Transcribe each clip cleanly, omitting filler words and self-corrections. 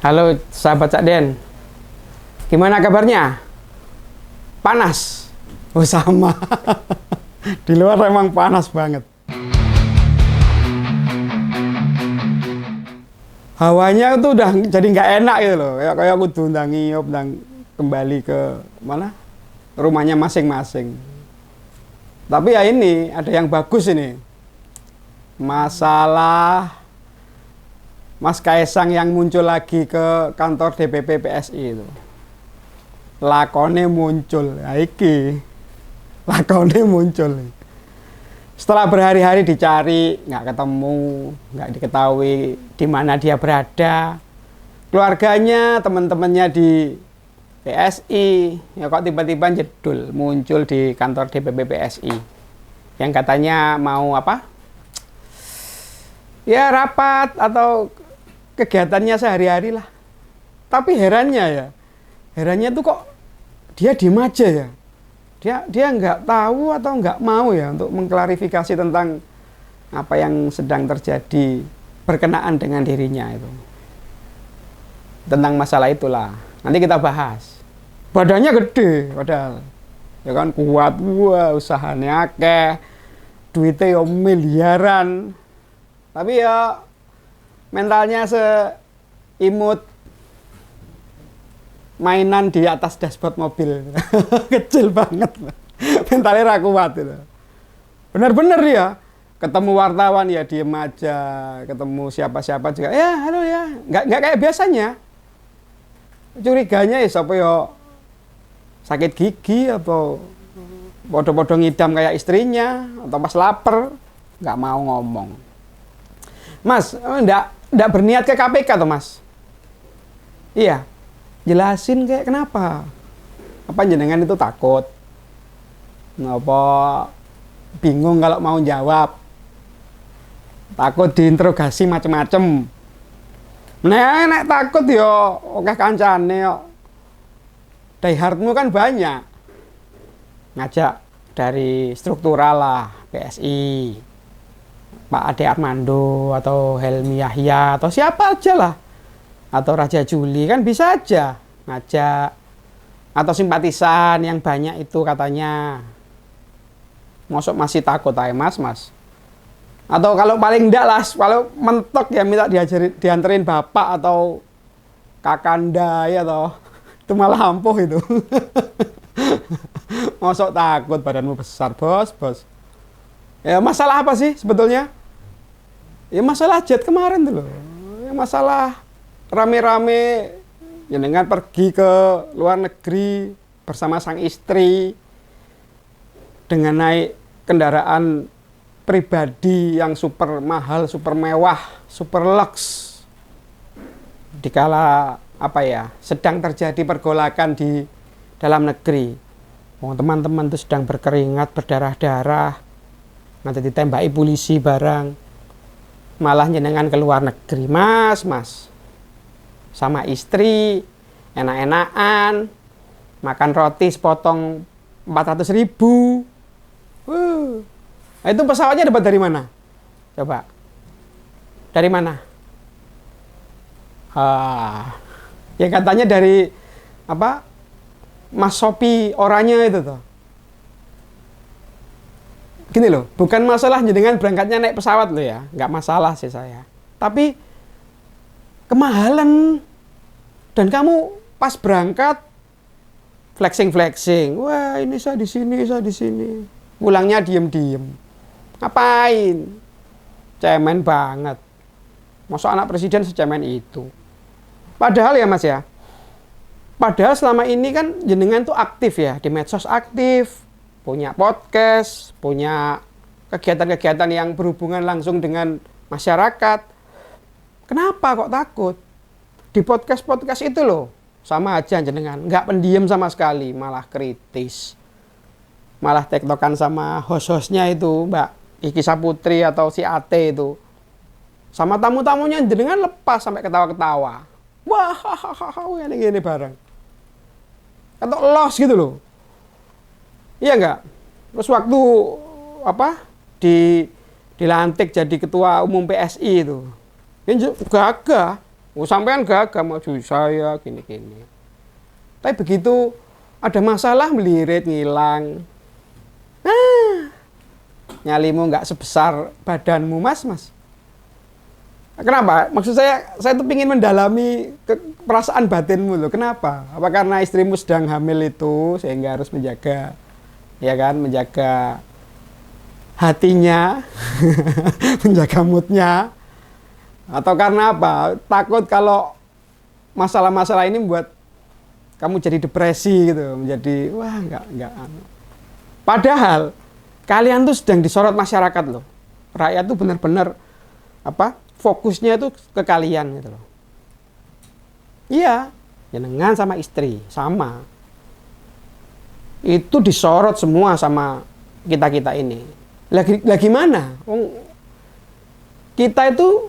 Halo sahabat Cak Den, gimana kabarnya? Panas? Oh sama, di luar emang panas banget. Hawanya itu udah jadi nggak enak gitu loh, kayak aku tuh ngiup dan kembali ke mana rumahnya masing-masing. Tapi ya ini ada yang bagus ini, masalah Mas Kaisang yang muncul lagi ke kantor DPP PSI itu. Lakone muncul, lakone muncul. Setelah berhari-hari dicari, nggak ketemu, nggak diketahui di mana dia berada. Keluarganya, teman-temannya di PSI, ya kok tiba-tiba jedul muncul di kantor DPP PSI. Yang katanya mau apa? Ya rapat atau kegiatannya sehari-hari lah. Tapi herannya tuh kok dia diem aja ya. Dia nggak tahu atau nggak mau ya untuk mengklarifikasi tentang apa yang sedang terjadi berkenaan dengan dirinya itu. Tentang masalah itulah. Nanti kita bahas. Badannya gede padahal. Ya kan kuat, usahanya akeh. Duitnya ya miliaran. Tapi ya mentalnya seimut mainan di atas dashboard mobil. Kecil banget. Mentalnya kuat itu. Benar-benar ya. Ketemu wartawan ya diem aja. Ketemu siapa-siapa juga. Ya halo ya. Nggak kayak biasanya. Curiganya ya siapa ya sakit gigi atau podo-podo ngidam kayak istrinya. Atau pas lapar. Nggak mau ngomong. Mas, enggak berniat ke KPK toh Mas? Iya, jelasin kayak kenapa? Apa jenengan itu takut? Ngapa bingung kalau mau jawab? Takut diinterogasi macem-macem. Nek takut yo, oke kancane yo. Diehardmu kan banyak. Ngajak dari struktural lah, PSI. Pak Ade Armando atau Helmi Yahya atau siapa aja lah, atau Raja Juli kan bisa aja ngajak, atau simpatisan yang banyak itu katanya. Mosok masih takut aja mas, atau kalau paling enggak lah, kalau mentok ya minta dianterin bapak atau kakanda ya toh, itu malah ampuh itu. Mosok takut, badanmu besar bos. Ya masalah apa sih sebetulnya? Ya masalah jet kemarin tuh loh. Ya masalah rame-rame ya dengan pergi ke luar negeri bersama sang istri dengan naik kendaraan pribadi yang super mahal, super mewah, super lux. Dikala apa ya, sedang terjadi pergolakan di dalam negeri. Teman-teman tuh sedang berkeringat, berdarah-darah. Nanti ditembaki polisi barang. Malah jenengan ke luar negeri, mas sama istri enak-enakan makan roti sepotong 400.000. Itu pesawatnya dapat dari mana? Coba dari mana? Ya katanya dari apa, Mas Sopi orangnya itu tuh. Gini loh, bukan masalah jenengan berangkatnya naik pesawat loh ya, nggak masalah sih saya. Tapi kemahalan, dan kamu pas berangkat flexing, wah ini saya di sini, pulangnya diem, ngapain? Cemen banget, masa anak presiden secemen itu. Padahal ya mas ya, padahal selama ini kan jenengan tuh aktif ya, di medsos aktif, punya podcast, punya kegiatan-kegiatan yang berhubungan langsung dengan masyarakat. Kenapa kok takut? Di podcast itu loh, sama aja jenengan, nggak pendiam sama sekali, malah kritis. Malah tektokan sama host-hostnya itu, Mbak Iki Saputri atau si Ate itu. Sama tamu-tamunya jenengan lepas sampai ketawa-ketawa. Wah, ini bareng. Atau los gitu loh. Iya enggak? Terus waktu apa dilantik jadi ketua umum PSI itu, gagah, Oh, sampean gagah maju saya gini-gini. Tapi begitu ada masalah melirit ngilang. Nyalimu nggak sebesar badanmu, Mas. Kenapa? Maksud saya tuh ingin mendalami perasaan batinmu loh. Kenapa? Apa karena istrimu sedang hamil itu sehingga harus menjaga, ya kan, menjaga hatinya, menjaga moodnya, atau karena apa? Takut kalau masalah-masalah ini membuat kamu jadi depresi gitu, menjadi wah nggak. Padahal kalian tuh sedang disorot masyarakat loh. Rakyat tuh benar-benar fokusnya itu ke kalian gitu loh. Iya, jenengan sama istri sama. Itu disorot semua sama kita ini. Lagi mana? Kita itu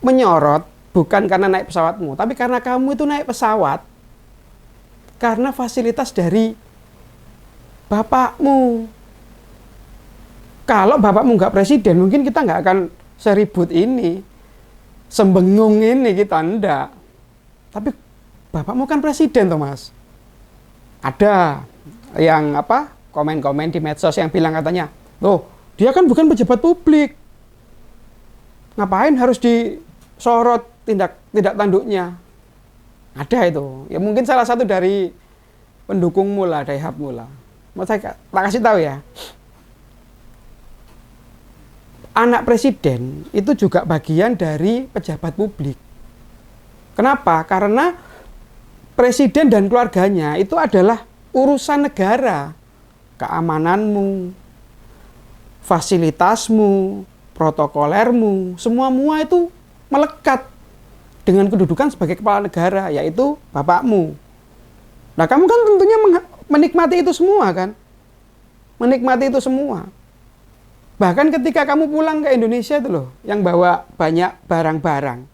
menyorot bukan karena naik pesawatmu, tapi karena kamu itu naik pesawat karena fasilitas dari bapakmu. Kalau bapakmu nggak presiden, mungkin kita nggak akan seribut ini, sembengung ini kita enggak. Tapi bapakmu kan presiden, Thomas. Ada yang komen-komen di medsos yang bilang katanya, loh, dia kan bukan pejabat publik. Ngapain harus disorot tindak tanduknya? Ada itu. Ya mungkin salah satu dari pendukungmu lah, daihatmu lah. Mau saya kasih tahu ya. Anak presiden itu juga bagian dari pejabat publik. Kenapa? Karena presiden dan keluarganya itu adalah urusan negara. Keamananmu, fasilitasmu, protokolermu, semua itu melekat dengan kedudukan sebagai kepala negara, yaitu bapakmu. Nah, kamu kan tentunya menikmati itu semua kan? Menikmati itu semua. Bahkan ketika kamu pulang ke Indonesia itu loh, yang bawa banyak barang-barang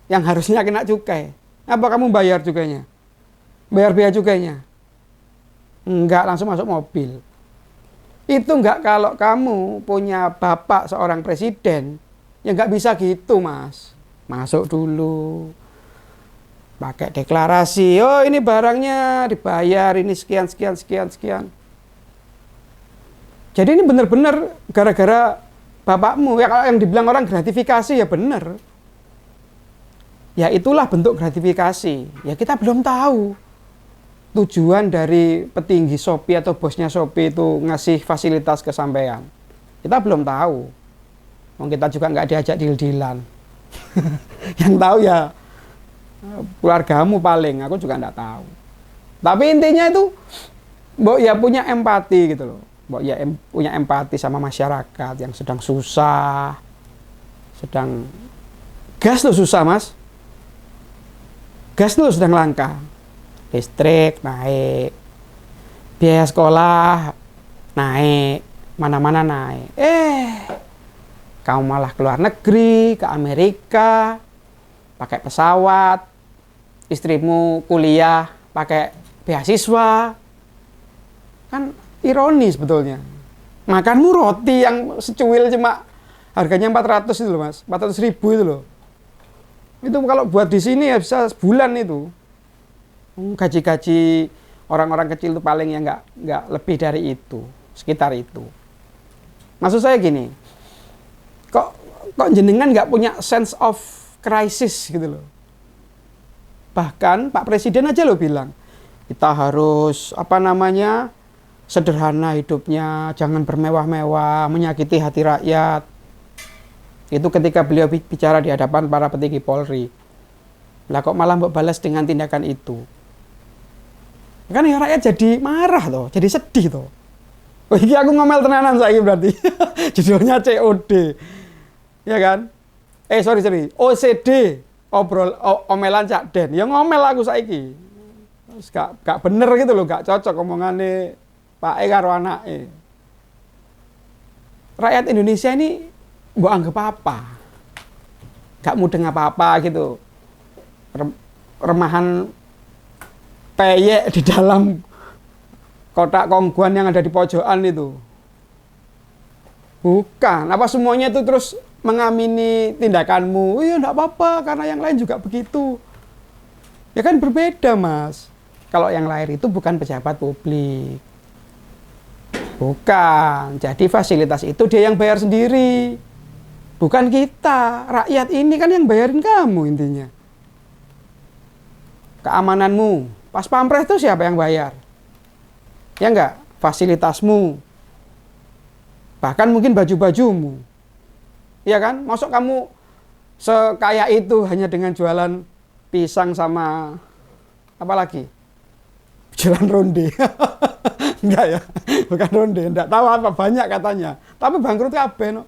yang harusnya kena cukai. Apa kamu bayar cukainya? Bayar biaya cukainya? Enggak, langsung masuk mobil. Itu enggak kalau kamu punya bapak seorang presiden, ya enggak bisa gitu, Mas. Masuk dulu, pakai deklarasi, oh ini barangnya dibayar, ini sekian. Jadi ini benar-benar gara-gara bapakmu. Ya kalau yang dibilang orang gratifikasi ya benar. Ya itulah bentuk gratifikasi. Ya kita belum tahu tujuan dari petinggi Shopee atau bosnya Shopee itu ngasih fasilitas ke sampean. Kita belum tahu. Kita juga nggak diajak deal-dealan. Yang tahu ya keluargamu paling, aku juga nggak tahu. Tapi intinya itu Mbok ya punya empati gitu loh. Mbok ya punya empati sama masyarakat yang sedang susah. Gas tuh susah, Mas. Gas tuh sedang langka. Listrik naik. Biaya sekolah naik, mana-mana naik. Kamu malah ke luar negeri, ke Amerika, pakai pesawat. Istrimu kuliah pakai beasiswa. Kan ironis sebetulnya. Makanmu roti yang secuil cuma harganya 400 itu loh, Mas. 400.000 itu loh. Itu kalau buat di sini ya bisa sebulan itu. Gaji-gaji orang-orang kecil itu paling ya nggak lebih dari itu, sekitar itu. Maksud saya gini, kok jenengan nggak punya sense of crisis gitu loh. Bahkan Pak Presiden aja loh bilang, kita harus sederhana hidupnya, jangan bermewah-mewah, menyakiti hati rakyat. Itu ketika beliau bicara di hadapan para petinggi Polri. Lah kok malah mbok balas dengan tindakan itu? Kan ya rakyat jadi marah toh, jadi sedih toh. Oh, ini aku ngomel tenanan saiki berarti. Judulnya COD. Ya kan? Sorry. OCD, omelan Cak Den. Ya ngomel aku saiki. Gak bener gitu loh, gak cocok omongane Pak karo anake. Rakyat Indonesia ini mbok anggap apa? Gak mudeng apa-apa gitu. Remahan peyek di dalam kotak kongguan yang ada di pojokan itu. Bukan. Apa semuanya itu terus mengamini tindakanmu? Iya, enggak apa-apa karena yang lain juga begitu. Ya kan berbeda, Mas. Kalau yang lahir itu bukan pejabat publik. Bukan. Jadi fasilitas itu dia yang bayar sendiri. Bukan kita. Rakyat ini kan yang bayarin kamu intinya. Keamananmu. Pas pampres itu siapa yang bayar? Ya enggak? Fasilitasmu. Bahkan mungkin baju-bajumu. Ya kan? Masuk kamu sekaya itu hanya dengan jualan pisang sama apa lagi? Jualan ronde. Enggak ya? Bukan ronde, enggak tahu apa banyak katanya. Tapi bangkrut kabeh no.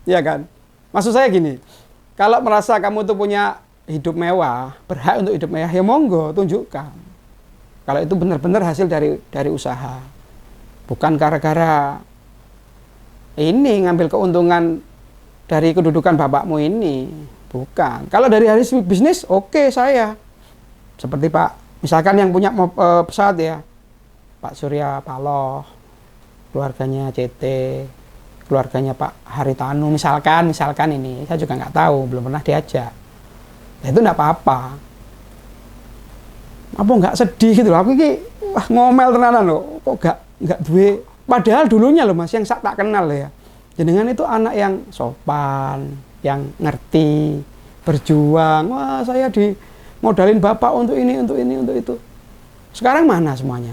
Iya kan? Maksud saya gini, kalau merasa kamu tuh punya hidup mewah, berhak untuk hidup mewah, ya monggo tunjukkan. Kalau itu benar-benar hasil dari usaha. Bukan gara-gara ini ngambil keuntungan dari kedudukan bapakmu ini. Bukan. Kalau dari hasil bisnis, oke saya. Seperti Pak, misalkan yang punya pesawat ya, Pak Surya Paloh, keluarganya CT, keluarganya Pak Haritanu, misalkan ini, saya juga nggak tahu, belum pernah diajak. Ya, itu nggak apa-apa. Apa nggak sedih gitu loh, aku ini wah ngomel tenanan loh, kok nggak duwe. Padahal dulunya loh Mas, yang tak kenal ya, jenengan itu anak yang sopan, yang ngerti, berjuang. Wah saya dimodalin bapak untuk ini, untuk itu. Sekarang mana semuanya?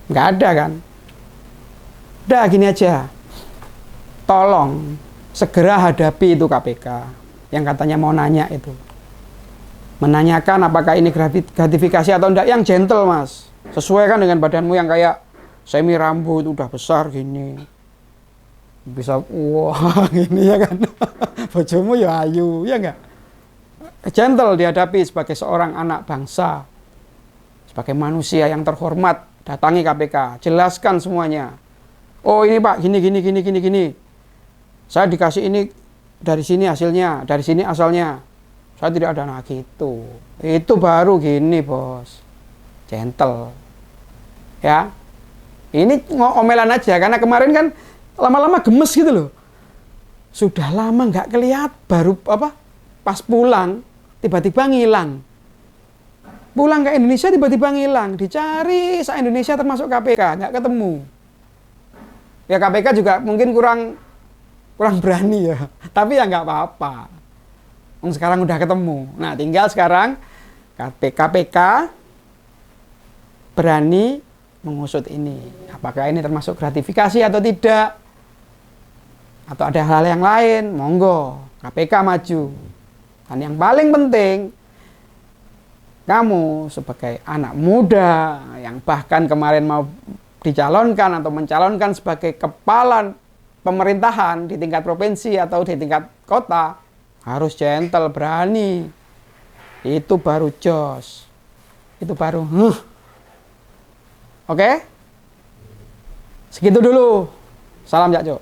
Nggak ada kan? Udah gini aja, tolong segera hadapi itu KPK yang katanya mau nanya itu, menanyakan apakah ini gratifikasi atau enggak, yang gentle Mas, sesuaikan dengan badanmu yang kayak semi rambut udah besar gini, bisa wah gini ya kan, bojomu ya ayu ya enggak, gentle dihadapi sebagai seorang anak bangsa, sebagai manusia yang terhormat. Datangi KPK, jelaskan semuanya. Oh ini Pak, gini. Saya dikasih ini dari sini hasilnya, dari sini asalnya. Saya tidak ada anak gitu. Itu baru gini bos, gentle. Ya, ini ngomelan aja karena kemarin kan lama-lama gemes gitu loh. Sudah lama nggak kelihatan, baru pas pulang tiba-tiba ngilang. Pulang ke Indonesia tiba-tiba ngilang, dicari se-Indonesia termasuk KPK, nggak ketemu. Ya KPK juga mungkin kurang berani ya, tapi ya nggak apa-apa. Sekarang udah ketemu. Nah tinggal sekarang KPK berani mengusut ini. Apakah ini termasuk gratifikasi atau tidak? Atau ada hal yang lain? Monggo, KPK maju. Dan yang paling penting, kamu sebagai anak muda yang bahkan kemarin mau dicalonkan atau mencalonkan sebagai kepala pemerintahan di tingkat provinsi atau di tingkat kota, harus gentle, berani. Itu baru jos. Itu baru Oke? Segitu dulu. Salam Cak Jo.